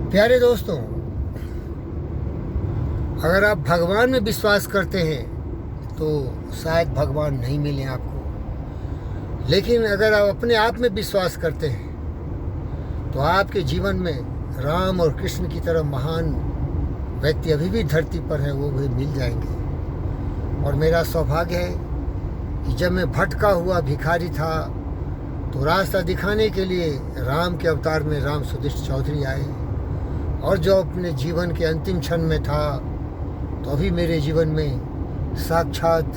प्यारे दोस्तों, अगर आप भगवान में विश्वास करते हैं तो शायद भगवान नहीं मिले आपको। लेकिन अगर आप अपने आप में विश्वास करते हैं तो आपके जीवन में राम और कृष्ण की तरह महान व्यक्ति अभी भी धरती पर हैं, वो भी मिल जाएंगे। और मेरा सौभाग्य है कि जब मैं भटका हुआ भिखारी था तो रास्ता दिखाने के लिए राम के अवतार में राम सुदिष्ट चौधरी आए। और जो अपने जीवन के अंतिम क्षण में था तो अभी मेरे जीवन में साक्षात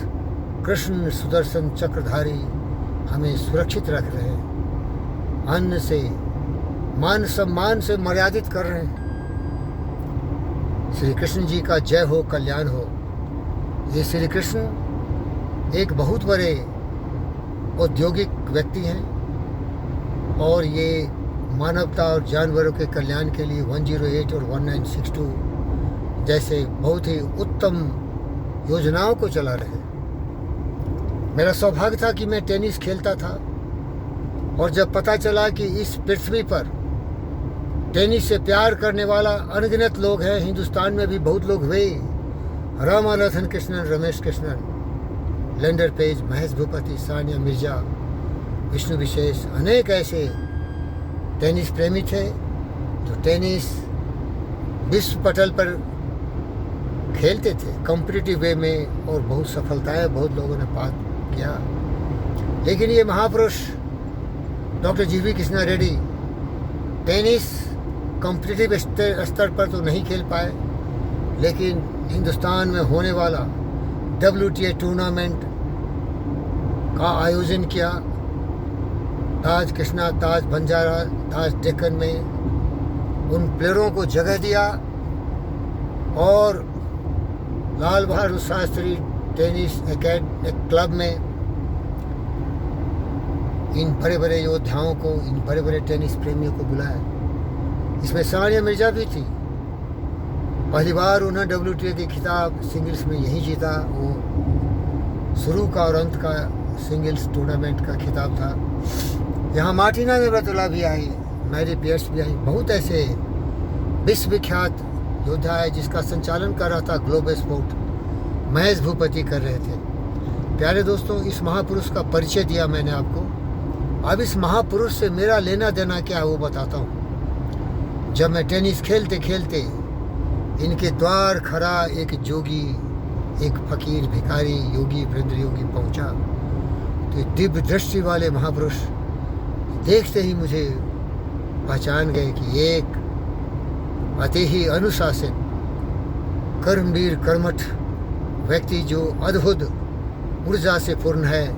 कृष्ण सुदर्शन चक्रधारी हमें सुरक्षित रख रहे हैं, अन्न से मान सम्मान से मर्यादित कर रहे हैं। श्री कृष्ण जी का जय हो, कल्याण हो। ये श्री कृष्ण एक बहुत बड़े औद्योगिक व्यक्ति हैं और ये मानवता और जानवरों के कल्याण के लिए 108 और 1962 जैसे बहुत ही उत्तम योजनाओं को चला रहे हैं। मेरा सौभाग्य था कि मैं टेनिस खेलता था और जब पता चला कि इस पृथ्वी पर टेनिस से प्यार करने वाला अनगिनत लोग हैं, हिंदुस्तान में भी बहुत लोग हुए, रामानाथन कृष्णन, रमेश कृष्णन, लेंडर पेज, महेश भूपति, सानिया मिर्जा, विष्णु विशेष, अनेक ऐसे टेनिस प्रेमी थे जो टेनिस विश्व पटल पर खेलते थे कॉम्पिटिटिव वे में, और बहुत सफलताएं बहुत लोगों ने प्राप्त किया। लेकिन ये महापुरुष डॉक्टर जीवी कृष्णा रेड्डी टेनिस कॉम्पिटिटिव स्तर पर तो नहीं खेल पाए, लेकिन हिंदुस्तान में होने वाला WTA टूर्नामेंट का आयोजन किया। ताज कृष्णा, ताज बंजारा, ताज डेक्कन में उन प्लेयरों को जगह दिया और लाल बहादुर शास्त्री टेनिस क्लब में इन बड़े बड़े योद्धाओं को, इन बड़े बड़े टेनिस प्रेमियों को बुलाया। इसमें सानिया मिर्जा भी थी। पहली बार उन्होंने WTA की खिताब सिंगल्स में यही जीता। वो शुरू का और अंत का सिंगल्स टूर्नामेंट का खिताब था। यहाँ मार्टिना नवरतुल्ला भी आई, मैरी पियर्स भी आई। बहुत ऐसे विश्वविख्यात योद्धा है जिसका संचालन कर रहा था ग्लोबल स्पोर्ट, महेश भूपति कर रहे थे। प्यारे दोस्तों, इस महापुरुष का परिचय दिया मैंने आपको। अब इस महापुरुष से मेरा लेना देना क्या है वो बताता हूँ। जब मैं टेनिस खेलते खेलते इनके द्वार खड़ा एक जोगी, एक फकीर, भिखारी, योगी, वृंद योगी पहुँचा तो दिव्य दृष्टि वाले महापुरुष देखते ही मुझे पहचान गए कि एक अति ही अनुशासित, कर्मवीर, कर्मठ व्यक्ति जो अद्भुत ऊर्जा से पूर्ण है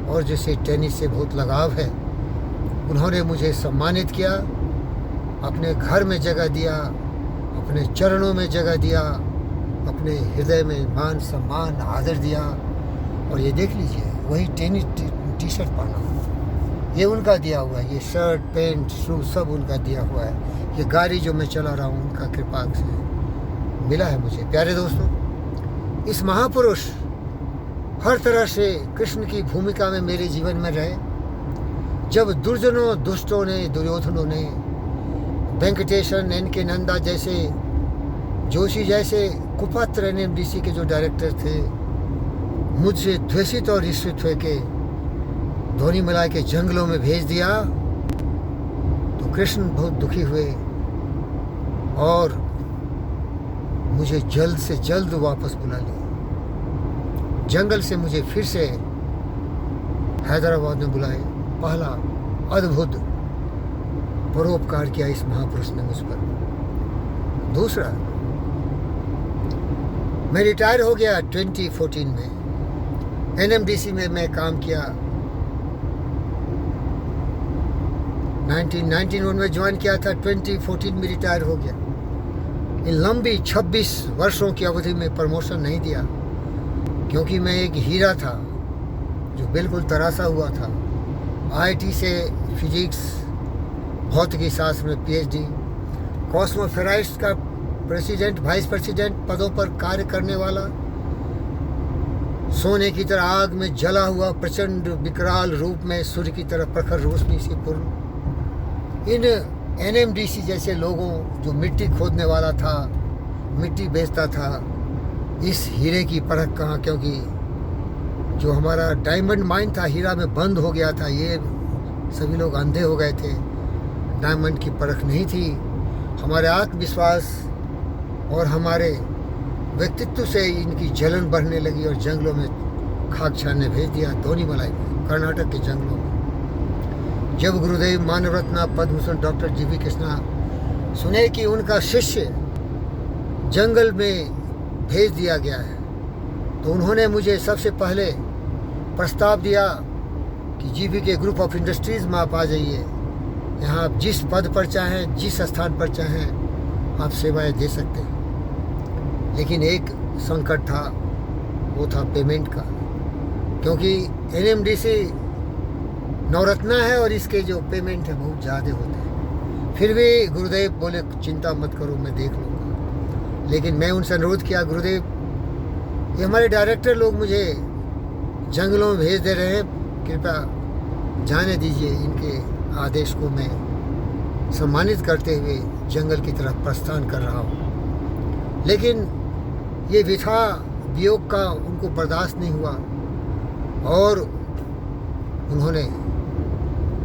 और जिसे टेनिस से बहुत लगाव है। उन्होंने मुझे सम्मानित किया, अपने घर में जगह दिया, अपने चरणों में जगह दिया, अपने हृदय में मान सम्मान आदर दिया। और ये देख लीजिए, वही टेनिस टी शर्ट पहना हुआ, ये उनका दिया हुआ है। ये शर्ट, पैंट, शूज सब उनका दिया हुआ है। ये गाड़ी जो मैं चला रहा हूँ उनका कृपा से मिला है मुझे। प्यारे दोस्तों, इस महापुरुष हर तरह से कृष्ण की भूमिका में मेरे जीवन में रहे। जब दुर्जनों, दुष्टों ने, दुर्योधनों ने, वेंकटेशन, NK नंदा जैसे, जोशी जैसे कुपात्र NMDC के जो डायरेक्टर थे मुझसे द्वेषित और ईर्षित होके धोनी मिला के जंगलों में भेज दिया तो कृष्ण बहुत दुखी हुए और मुझे जल्द से जल्द वापस बुला लिया। जंगल से मुझे फिर से हैदराबाद में बुलाए। पहला अद्भुत परोपकार किया इस महापुरुष ने मुझ पर। दूसरा, मैं रिटायर हो गया 2014 में। NMDC में मैं काम किया। 1991 में ज्वाइन किया था, 2014 में रिटायर हो गया। इन लंबी 26 वर्षों की अवधि में प्रमोशन नहीं दिया क्योंकि मैं एक हीरा था जो बिल्कुल तरासा हुआ था। IIT से फिजिक्स, भौतिकी शास्त्र में PhD, कॉस्मोफेराइट्स का प्रेसिडेंट, वाइस प्रेसिडेंट पदों पर कार्य करने वाला, सोने की तरह आग में जला हुआ, प्रचंड विकराल रूप में सूर्य की तरह प्रखर रोशनी से पूर्ण। इन एनएमडीसी जैसे लोगों, जो मिट्टी खोदने वाला था, मिट्टी बेचता था, इस हीरे की परख कहाँ, क्योंकि जो हमारा डायमंड माइन था हीरा में बंद हो गया था। ये सभी लोग अंधे हो गए थे, डायमंड की परख नहीं थी। हमारे आत्मविश्वास और हमारे व्यक्तित्व से इनकी जलन बढ़ने लगी और जंगलों में खाक छानने भेज दिया, दोनीमलाई में, कर्नाटक के जंगलों में। जब गुरुदेव मानव रत्न पद्मभूषण डॉक्टर जीवी कृष्णा सुने कि उनका शिष्य जंगल में भेज दिया गया है, तो उन्होंने मुझे सबसे पहले प्रस्ताव दिया कि जीवी के ग्रुप ऑफ इंडस्ट्रीज़ में आप आ जाइए। यहाँ आप जिस पद पर चाहें, जिस स्थान पर चाहें आप सेवाएं दे सकते हैं। लेकिन एक संकट था, वो था पेमेंट का, क्योंकि एनएमडीसी नवरत्ना है और इसके जो पेमेंट है बहुत ज़्यादा होते हैं। फिर भी गुरुदेव बोले चिंता मत करो, मैं देख लूँगा। लेकिन मैं उनसे अनुरोध किया, गुरुदेव ये हमारे डायरेक्टर लोग मुझे जंगलों में भेज दे रहे हैं, कृपया जाने दीजिए। इनके आदेश को मैं सम्मानित करते हुए जंगल की तरफ प्रस्थान कर रहा हूँ। लेकिन ये विथा वियोग का उनको बर्दाश्त नहीं हुआ और उन्होंने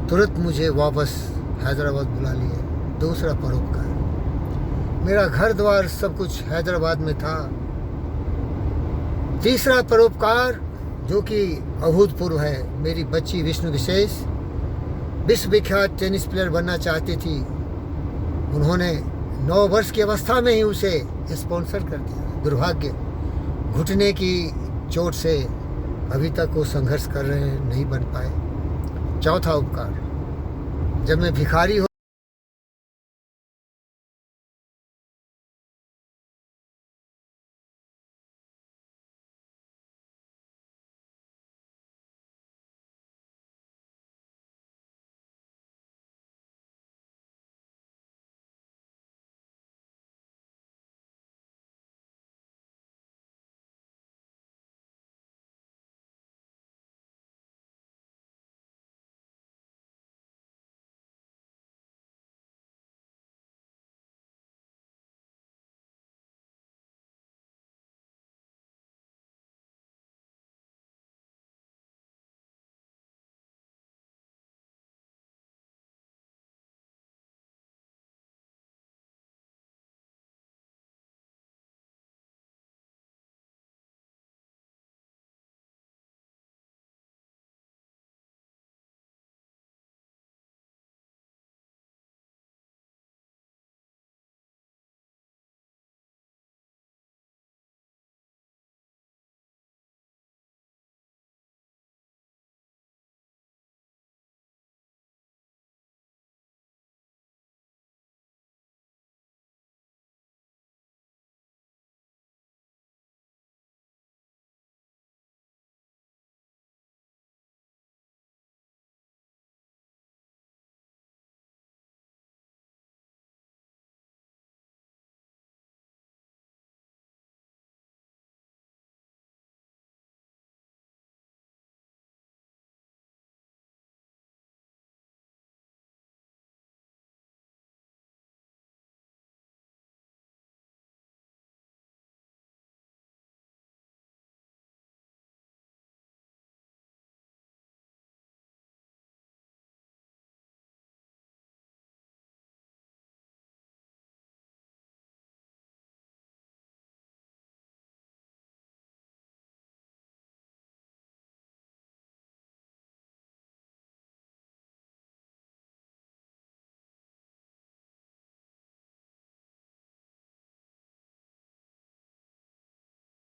तुरंत मुझे वापस हैदराबाद बुला लिया। दूसरा परोपकार, मेरा घर द्वार सब कुछ हैदराबाद में था। तीसरा परोपकार जो कि अभूतपूर्व है, मेरी बच्ची विष्णु विशेष विश्व विख्यात टेनिस प्लेयर बनना चाहती थी। उन्होंने 9 वर्ष की अवस्था में ही उसे स्पॉन्सर कर दिया। दुर्भाग्य, घुटने की चोट से अभी तक वो संघर्ष कर रहे हैं, नहीं बन पाए। चौथा उपकार, जब मैं भिखारी